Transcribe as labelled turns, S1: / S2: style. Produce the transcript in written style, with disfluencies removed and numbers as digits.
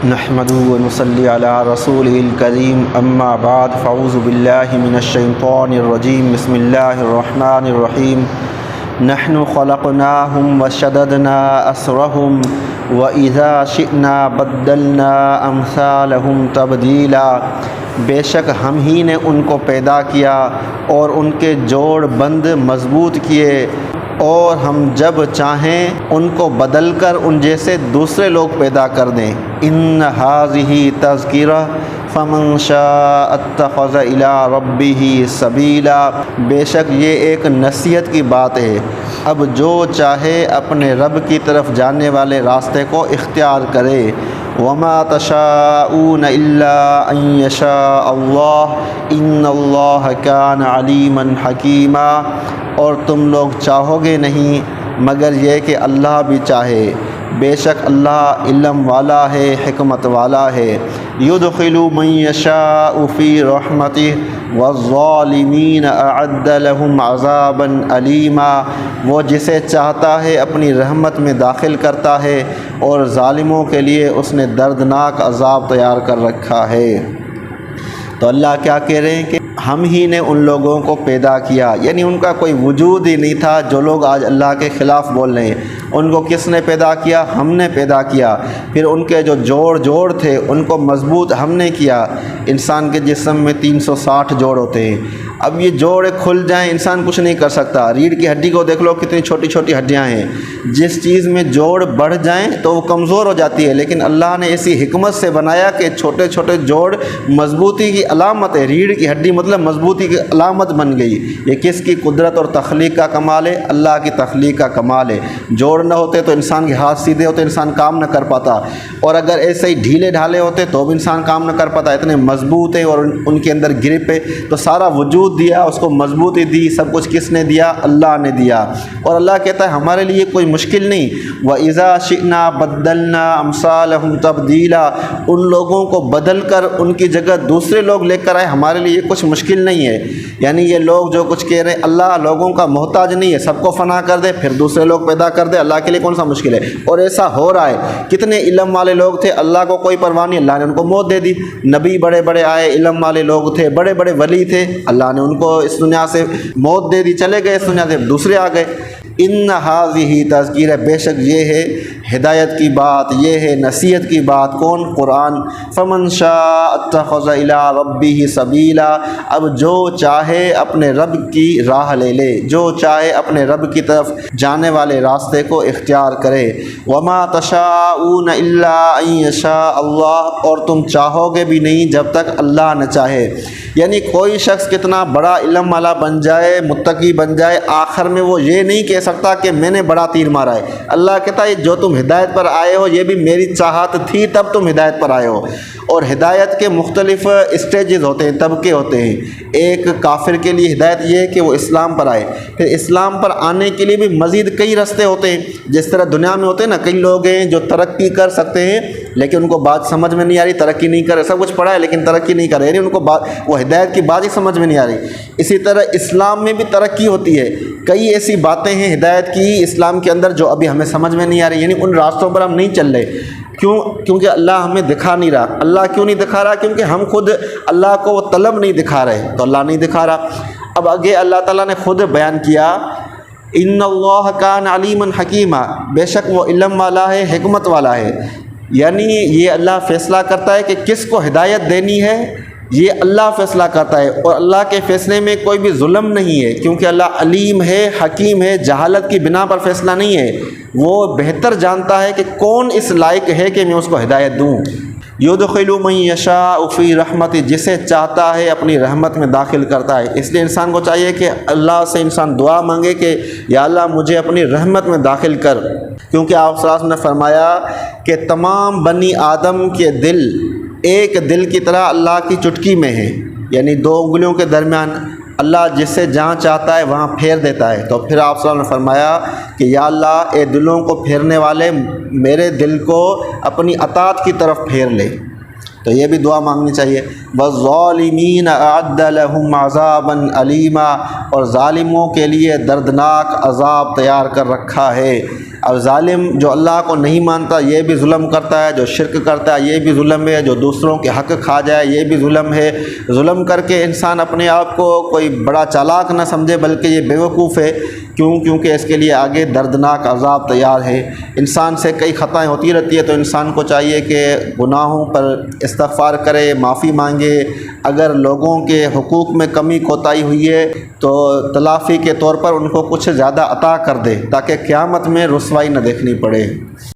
S1: نحمده ونصلي على رسوله الكريم اما بعد فاعوذ بالله من الشيطان الرجيم بسم الله الرحمن الرحيم نحن خلقناهم وشددنا أسرهم وإذا شئنا بدلنا أمثالهم تبديلا۔ بے شک ہم ہی نے ان کو پیدا کیا اور ان کے جوڑ بند مضبوط کیے، اور ہم جب چاہیں ان کو بدل کر ان جیسے دوسرے لوگ پیدا کر دیں۔ ان ھذہ تذکرہ فمن شاء اتخذ الی ربہ سبیلا۔ بے شک یہ ایک نصیحت کی بات ہے، اب جو چاہے اپنے رب کی طرف جانے والے راستے کو اختیار کرے۔ وما تشاءون الا ان یشاء اللہ ان اللہ کان علیما حکیما۔ اور تم لوگ چاہو گے نہیں مگر یہ کہ اللہ بھی چاہے، بے شک اللہ علم والا ہے، حکمت والا ہے۔ یدخل من یشاء فی رحمتہ والظالمین اعد لهم عذابا علیما۔ وہ جسے چاہتا ہے اپنی رحمت میں داخل کرتا ہے، اور ظالموں کے لیے اس نے دردناک عذاب تیار کر رکھا ہے۔ تو اللہ کیا کہہ رہے ہیں کہ ہم ہی نے ان لوگوں کو پیدا کیا، یعنی ان کا کوئی وجود ہی نہیں تھا جو لوگ آج اللہ کے خلاف بول رہے ہیں۔ ان کو کس نے پیدا کیا؟ ہم نے پیدا کیا۔ پھر ان کے جو جوڑ تھے ان کو مضبوط ہم نے کیا۔ انسان کے جسم میں 360 جوڑ ہوتے ہیں، اب یہ جوڑ کھل جائیں انسان کچھ نہیں کر سکتا۔ ریڑھ کی ہڈی کو دیکھ لو کتنی چھوٹی چھوٹی ہڈیاں ہیں، جس چیز میں جوڑ بڑھ جائیں تو وہ کمزور ہو جاتی ہے، لیکن اللہ نے ایسی حکمت سے بنایا کہ چھوٹے چھوٹے جوڑ مضبوطی کی علامت ہے۔ ریڑھ کی ہڈی مطلب مضبوطی کی علامت بن گئی۔ یہ کس کی قدرت اور تخلیق کا کمال ہے؟ اللہ کی تخلیق کا کمال ہے۔ جوڑ نہ ہوتے تو انسان کے ہاتھ سیدھے ہوتے، انسان کام نہ کر پاتا، اور اگر ایسے ہی ڈھیلے ڈھالے ہوتے تو بھی انسان کام نہ کر پاتا۔ اتنے مضبوط ہیں اور ان کے اندر گرپ ہے، تو سارا وجود دیا، اس کو مضبوطی دی، سب کچھ کس نے دیا؟ اللہ نے دیا۔ اور اللہ کہتا ہے ہمارے لیے کوئی مشکل نہیں۔ وَإِذَا شِئْنَا بَدَّلْنَا أَمْثَالَهُمْ تَبْدِيلًا۔ ان لوگوں کو بدل کر ان کی جگہ دوسرے لوگ لے کر آئے، ہمارے لیے کچھ مشکل نہیں ہے۔ یعنی یہ لوگ جو کچھ کہہ رہے ہیں، اللہ لوگوں کا محتاج نہیں ہے، سب کو فنا کر دے پھر دوسرے لوگ پیدا کر دے، اللہ کے لیے کون سا مشکل ہے؟ اور ایسا ہو رہا ہے۔ کتنے علم والے لوگ تھے، اللہ کو کوئی پرواہ نہیں، اللہ نے ان کو موت دے دی۔ نبی بڑے بڑے آئے، علم والے لوگ تھے، بڑے بڑے ولی تھے، اللہ نے ان کو اس دنیا سے موت دے دی، چلے گئے اس دنیا سے، دوسرے آ گئے۔ ان ھذہ تذکرہ، بے شک یہ ہے ہدایت کی بات، یہ ہے نصیحت کی بات۔ کون؟ قرآن۔ فمن شاء اتخذ الی ربہ سبیلا۔ اب جو چاہے اپنے رب کی راہ لے لے، جو چاہے اپنے رب کی طرف جانے والے راستے کو اختیار کرے۔ وما تشاءون الا ان یشاء اللہ، اور تم چاہو گے بھی نہیں جب تک اللہ نہ چاہے۔ یعنی کوئی شخص کتنا بڑا علم والا بن جائے، متقی بن جائے، آخر میں وہ یہ نہیں کہہ سکتا کہ میں نے بڑا تیر مارا ہے۔ اللہ کہتا ہے جو تم ہدایت پر آئے ہو یہ بھی میری چاہت تھی، تب تم ہدایت پر آئے ہو۔ اور ہدایت کے مختلف اسٹیجز ہوتے ہیں، طبقے ہوتے ہیں۔ ایک کافر کے لیے ہدایت یہ ہے کہ وہ اسلام پر آئے، پھر اسلام پر آنے کے لیے بھی مزید کئی راستے ہوتے ہیں۔ جس طرح دنیا میں ہوتے ہیں نا، کئی لوگ ہیں جو ترقی کر سکتے ہیں لیکن ان کو بات سمجھ میں نہیں آ رہی، ترقی نہیں کر رہے، سب کچھ پڑھا ہے لیکن ترقی نہیں کر رہے، یعنی ان کو بات، وہ ہدایت کی بات ہی سمجھ میں نہیں آ رہی۔ اسی طرح اسلام میں بھی ترقی ہوتی ہے، کئی ایسی باتیں ہیں ہدایت کی اسلام کے اندر جو ابھی ہمیں سمجھ میں نہیں آ رہی، یعنی ان راستوں پر ہم نہیں چل رہے۔ کیونکہ اللہ ہمیں دکھا نہیں رہا۔ اللہ کیوں نہیں دکھا رہا؟ کیونکہ ہم خود اللہ کو وہ طلب نہیں دکھا رہے، تو اللہ نہیں دکھا رہا۔ اب آگے اللہ تعالیٰ نے خود بیان کیا، ان اللہ کان علیما حکیما، بے شک وہ علم والا ہے، حکمت والا ہے۔ یعنی یہ اللہ فیصلہ کرتا ہے کہ کس کو ہدایت دینی ہے، یہ اللہ فیصلہ کرتا ہے، اور اللہ کے فیصلے میں کوئی بھی ظلم نہیں ہے، کیونکہ اللہ علیم ہے، حکیم ہے، جہالت کی بنا پر فیصلہ نہیں ہے۔ وہ بہتر جانتا ہے کہ کون اس لائق ہے کہ میں اس کو ہدایت دوں۔ یدخل من یشاء فی رحمتہ، جسے چاہتا ہے اپنی رحمت میں داخل کرتا ہے۔ اس لیے انسان کو چاہیے کہ اللہ سے انسان دعا مانگے کہ یا اللہ مجھے اپنی رحمت میں داخل کر، کیونکہ آپ صلی اللہ علیہ وسلم نے فرمایا کہ تمام بنی آدم کے دل ایک دل کی طرح اللہ کی چٹکی میں ہے، یعنی دو انگلیوں کے درمیان اللہ جس سے جہاں چاہتا ہے وہاں پھیر دیتا ہے۔ تو پھر آپ صلی اللہ علیہ وسلم نے فرمایا کہ یا اللہ اے دلوں کو پھیرنے والے، میرے دل کو اپنی اطاعت کی طرف پھیر لے۔ تو یہ بھی دعا مانگنی چاہیے۔ وَالظَّالِمِينَ أَعَدَّ لَهُمْ عَذَابًا أَلِيمًا، اور ظالموں کے لیے دردناک عذاب تیار کر رکھا ہے۔ اور ظالم جو اللہ کو نہیں مانتا یہ بھی ظلم کرتا ہے، جو شرک کرتا ہے یہ بھی ظلم ہے، جو دوسروں کے حق کھا جائے یہ بھی ظلم ہے۔ ظلم کر کے انسان اپنے آپ کو کوئی بڑا چالاک نہ سمجھے بلکہ یہ بیوقوف ہے، کیونکہ اس کے لیے آگے دردناک عذاب تیار ہے۔ انسان سے کئی خطائیں ہوتی رہتی ہے تو انسان کو چاہیے کہ گناہوں پر استغفار کرے، معافی مانگے۔ اگر لوگوں کے حقوق میں کمی کوتاہی ہوئی ہے تو تلافی کے طور پر ان کو کچھ زیادہ عطا کر دے تاکہ قیامت میں رسوائی نہ دیکھنی پڑے۔